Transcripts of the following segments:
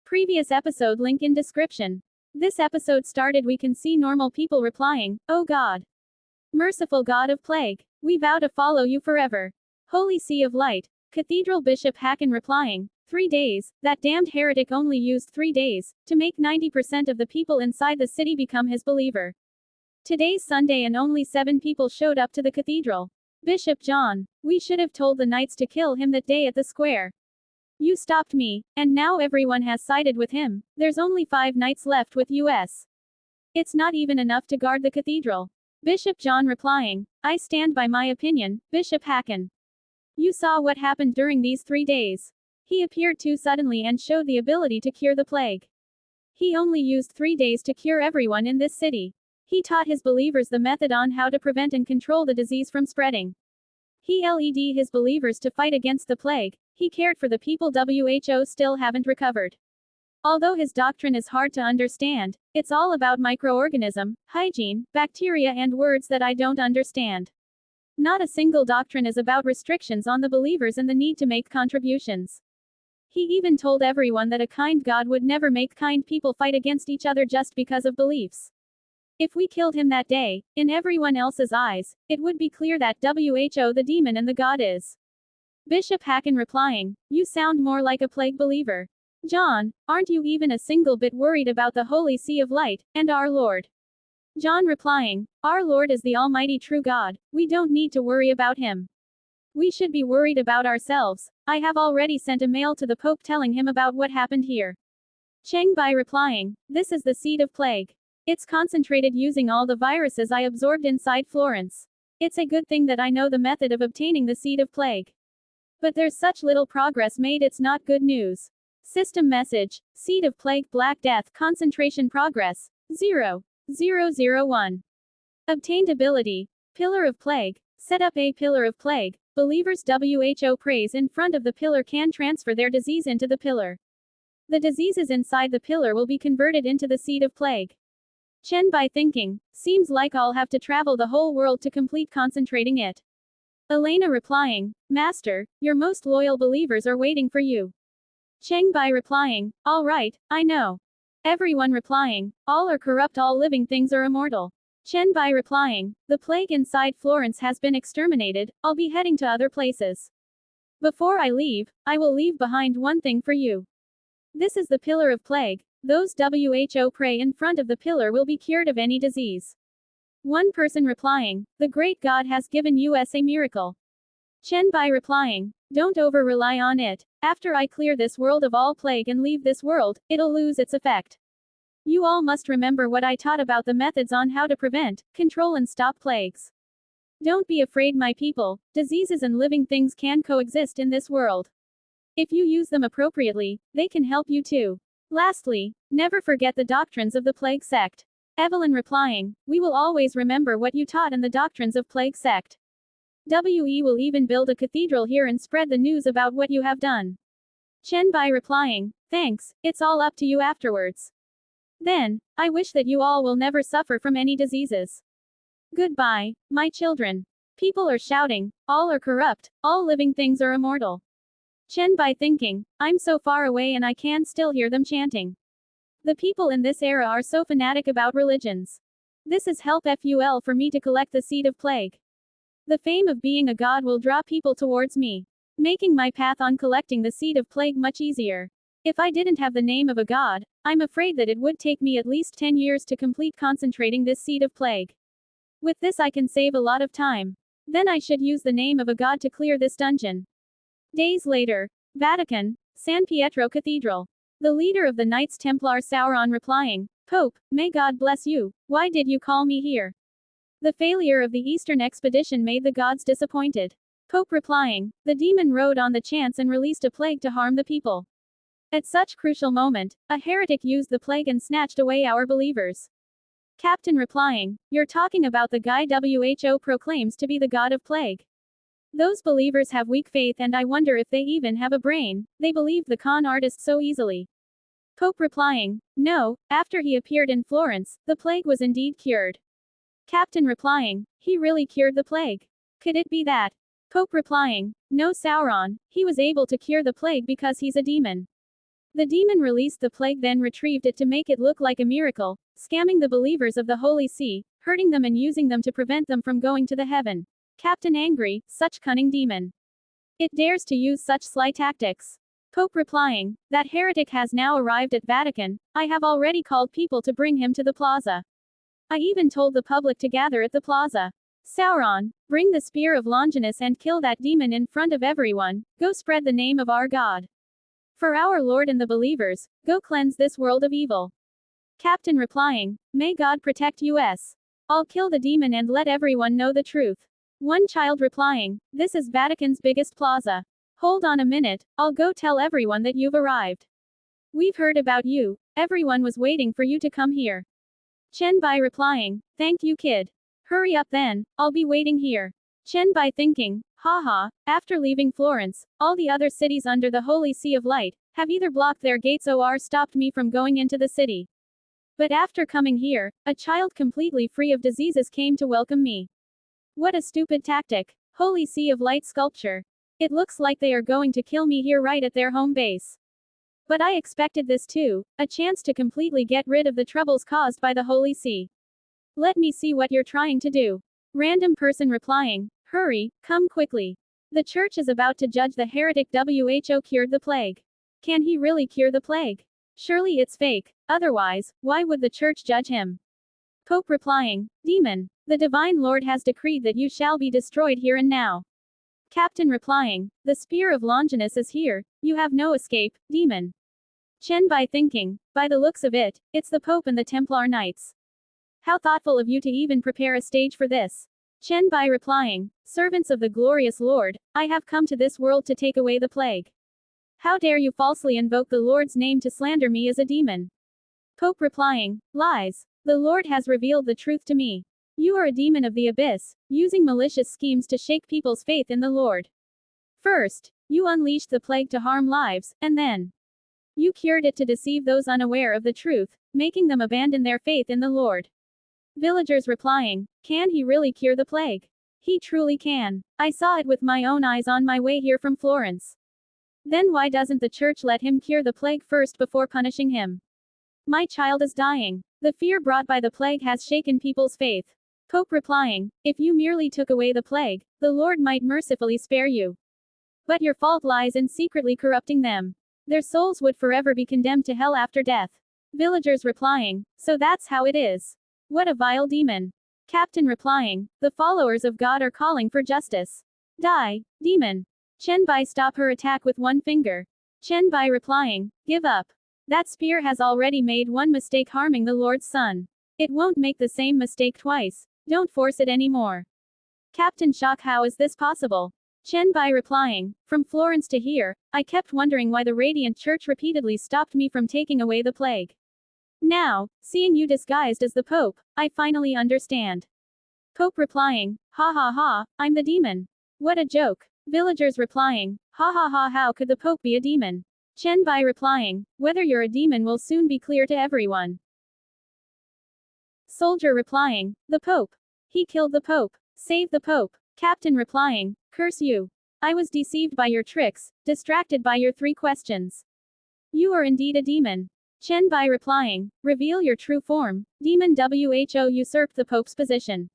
Previous episode link in description. This episode started we can see normal people replying, "Oh God. Merciful God of plague. We vow to follow you forever. Holy Sea of Light." Cathedral Bishop Hakan replying, 3 days, that damned heretic only used 3 days, to make 90% of the people inside the city become his believer. Today's Sunday and only 7 people showed up to the cathedral. Bishop John, we should have told the knights to kill him that day at the square. You stopped me, and now everyone has sided with him. There's only 5 knights left with us. It's not even enough to guard the cathedral. Bishop John replying, I stand by my opinion, Bishop Hakan. You saw what happened during these 3 days. He appeared too suddenly and showed the ability to cure the plague. He only used 3 days to cure everyone in this city. He taught his believers the method on how to prevent and control the disease from spreading. He led his believers to fight against the plague. He cared for the people WHO still haven't recovered. Although his doctrine is hard to understand, it's all about microorganism, hygiene, bacteria and words that I don't understand. Not a single doctrine is about restrictions on the believers and the need to make contributions. He even told everyone that a kind God would never make kind people fight against each other just because of beliefs. If we killed him that day, in everyone else's eyes, it would be clear that WHO the demon and the God is. Bishop Hakan replying, you sound more like a plague believer. John, aren't you even a single bit worried about the Holy Sea of Light, and our Lord? John replying, our Lord is the Almighty true God, we don't need to worry about him. We should be worried about ourselves. I have already sent a mail to the Pope telling him about what happened here. Cheng Bai replying, this is the seed of plague. It's concentrated using all the viruses I absorbed inside Florence. It's a good thing that I know the method of obtaining the seed of plague. But there's such little progress made, it's not good news. System message, seed of plague, black death, concentration progress, 0.001. Obtained ability, pillar of plague, set up a pillar of plague, believers WHO prays in front of the pillar can transfer their disease into the pillar. The diseases inside the pillar will be converted into the seed of plague. Chen Bai thinking, seems like I'll have to travel the whole world to complete concentrating it. Elena replying, Master, your most loyal believers are waiting for you. Cheng Bai replying, all right, I know. Everyone replying, all are corrupt, all living things are immortal. Chen Bai replying, the plague inside Florence has been exterminated, I'll be heading to other places. Before I leave, I will leave behind one thing for you. This is the pillar of plague. Those WHO pray in front of the pillar will be cured of any disease. One person replying, the great God has given us a miracle. Chen Bai replying, don't over-rely on it. After I clear this world of all plague and leave this world, it'll lose its effect. You all must remember what I taught about the methods on how to prevent, control and stop plagues. Don't be afraid, my people, diseases and living things can coexist in this world. If you use them appropriately, they can help you too. Lastly, never forget the doctrines of the plague sect. Evelyn replying, we will always remember what you taught in the doctrines of plague sect. We will even build a cathedral here and spread the news about what you have done. Chen Bai replying, thanks, it's all up to you afterwards. Then, I wish that you all will never suffer from any diseases. Goodbye, my children. People are shouting, all are corrupt, all living things are immortal. Chen Bai thinking, I'm so far away and I can still hear them chanting. The people in this era are so fanatic about religions. This is helpful for me to collect the seed of plague. The fame of being a god will draw people towards me, making my path on collecting the seed of plague much easier. If I didn't have the name of a god, I'm afraid that it would take me at least 10 years to complete concentrating this seed of plague. With this I can save a lot of time. Then I should use the name of a god to clear this dungeon. Days later, Vatican, San Pietro Cathedral. The leader of the Knights Templar Sauron replying, Pope, may God bless you, why did you call me here? The failure of the Eastern expedition made the gods disappointed. Pope replying, the demon rode on the chance and released a plague to harm the people. At such crucial moment, a heretic used the plague and snatched away our believers. Captain replying, you're talking about the guy WHO proclaims to be the god of plague. Those believers have weak faith and I wonder if they even have a brain, they believed the con artist so easily. Pope replying, no, after he appeared in Florence, the plague was indeed cured. Captain replying, he really cured the plague. Could it be that? Pope replying, no Sauron, he was able to cure the plague because he's a demon. The demon released the plague, then retrieved it to make it look like a miracle, scamming the believers of the Holy See, hurting them and using them to prevent them from going to the heaven. Captain angry, such cunning demon. It dares to use such sly tactics. Pope replying, that heretic has now arrived at Vatican, I have already called people to bring him to the plaza. I even told the public to gather at the plaza. Sauron, bring the spear of Longinus and kill that demon in front of everyone, go spread the name of our God. For our Lord and the believers, go cleanse this world of evil. Captain replying, may God protect us. I'll kill the demon and let everyone know the truth. One child replying, this is Vatican's biggest plaza. Hold on a minute, I'll go tell everyone that you've arrived. We've heard about you, everyone was waiting for you to come here. Chen Bai replying, thank you kid. Hurry up then, I'll be waiting here. Chen Bai thinking, haha, after leaving Florence, all the other cities under the Holy See of Light have either blocked their gates or stopped me from going into the city. But after coming here, a child completely free of diseases came to welcome me. What a stupid tactic. Holy See of Light sculpture. It looks like they are going to kill me here right at their home base. But I expected this too, a chance to completely get rid of the troubles caused by the Holy See. Let me see what you're trying to do. Random person replying, hurry, come quickly. The church is about to judge the heretic who cured the plague. Can he really cure the plague? Surely it's fake, otherwise, why would the church judge him? Pope replying, demon, the divine Lord has decreed that you shall be destroyed here and now. Captain replying, the spear of Longinus is here, you have no escape, demon. Chen Bai thinking, by the looks of it, it's the Pope and the Templar Knights. How thoughtful of you to even prepare a stage for this. Chen Bai replying, servants of the glorious Lord, I have come to this world to take away the plague. How dare you falsely invoke the Lord's name to slander me as a demon? Pope replying, lies. The Lord has revealed the truth to me. You are a demon of the abyss, using malicious schemes to shake people's faith in the Lord. First, you unleashed the plague to harm lives, and then you cured it to deceive those unaware of the truth, making them abandon their faith in the Lord. Villagers replying, can he really cure the plague? He truly can. I saw it with my own eyes on my way here from Florence. Then why doesn't the church let him cure the plague first before punishing him? My child is dying. The fear brought by the plague has shaken people's faith. Pope replying, if you merely took away the plague, the Lord might mercifully spare you. But your fault lies in secretly corrupting them. Their souls would forever be condemned to hell after death. Villagers replying, so that's how it is. What a vile demon. Captain replying, the followers of God are calling for justice. Die, demon. Chen Bai stop her attack with one finger. Chen Bai replying, give up. That spear has already made one mistake harming the Lord's son. It won't make the same mistake twice. Don't force it anymore. Captain shock, how is this possible? Chen Bai replying, from Florence to here, I kept wondering why the Radiant Church repeatedly stopped me from taking away the plague. Now, seeing you disguised as the Pope, I finally understand. Pope replying, ha ha ha, I'm the demon. What a joke. Villagers replying, ha ha ha, how could the Pope be a demon? Chen Bai replying, whether you're a demon will soon be clear to everyone. Soldier replying, the Pope. He killed the Pope. Save the Pope. Captain replying, curse you. I was deceived by your tricks, distracted by your 3 questions. You are indeed a demon. Chen Bai replying, reveal your true form. Demon who usurped the Pope's position.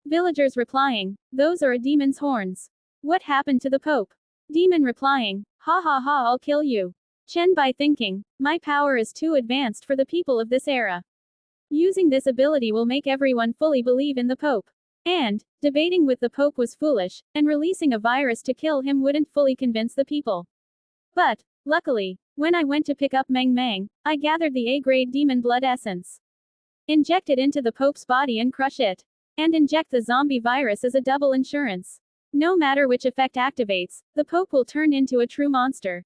Villagers replying, those are a demon's horns. What happened to the Pope? Demon replying, ha ha ha, I'll kill you. Chen Bai thinking, my power is too advanced for the people of this era. Using this ability will make everyone fully believe in the Pope. And, debating with the Pope was foolish, and releasing a virus to kill him wouldn't fully convince the people. But, luckily, when I went to pick up Meng Meng, I gathered the A-grade demon blood essence. Inject it into the Pope's body and crush it. And inject the zombie virus as a double insurance. No matter which effect activates, the Pope will turn into a true monster.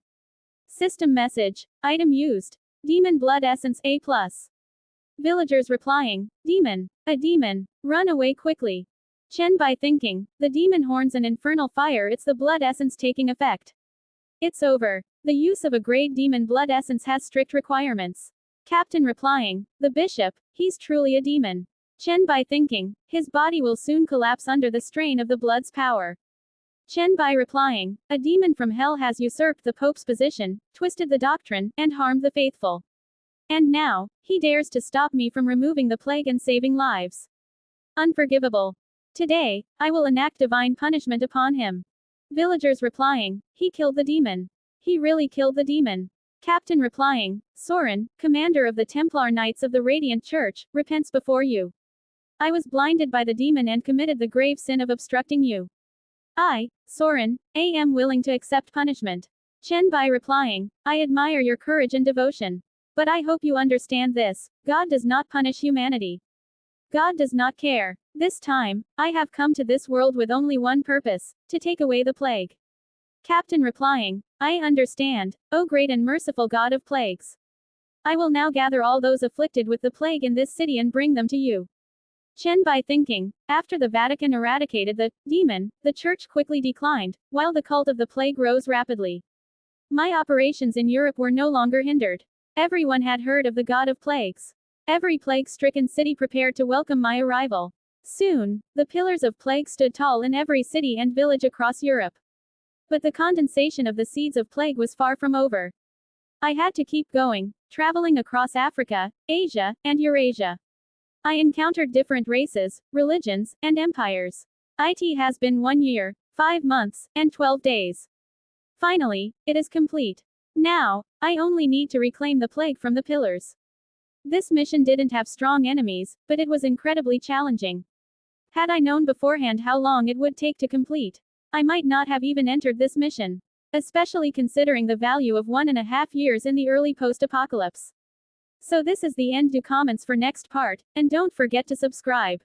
System message. Item used. Demon blood essence A+. Villagers replying, demon. A demon. Run away quickly. Chen Bai thinking, the demon horns and infernal fire, it's the blood essence taking effect. It's over. The use of a grade demon blood essence has strict requirements. Captain replying, the bishop, he's truly a demon. Chen Bai thinking, his body will soon collapse under the strain of the blood's power. Chen Bai replying, a demon from hell has usurped the Pope's position, twisted the doctrine, and harmed the faithful. And now, he dares to stop me from removing the plague and saving lives. Unforgivable. Today, I will enact divine punishment upon him. Villagers replying, he killed the demon. He really killed the demon. Captain replying, Soren, commander of the Templar Knights of the Radiant Church, repents before you. I was blinded by the demon and committed the grave sin of obstructing you. I, Soren, am willing to accept punishment. Chen Bai replying, I admire your courage and devotion. But I hope you understand this, God does not punish humanity. God does not care. This time, I have come to this world with only one purpose, to take away the plague. Captain replying, I understand, O great and merciful God of plagues. I will now gather all those afflicted with the plague in this city and bring them to you. Chen Bai thinking, after the Vatican eradicated the demon, the church quickly declined, while the cult of the plague rose rapidly. My operations in Europe were no longer hindered. Everyone had heard of the God of plagues. Every plague-stricken city prepared to welcome my arrival. Soon, the pillars of plague stood tall in every city and village across Europe. But the condensation of the seeds of plague was far from over. I had to keep going, traveling across Africa, Asia, and Eurasia. I encountered different races, religions, and empires. It has been 1 year, 5 months, and 12 days. Finally, it is complete. Now, I only need to reclaim the plague from the pillars. This mission didn't have strong enemies, but it was incredibly challenging. Had I known beforehand how long it would take to complete, I might not have even entered this mission. Especially considering the value of 1.5 years in the early post-apocalypse. So this is the end. Do comments for next part, and don't forget to subscribe.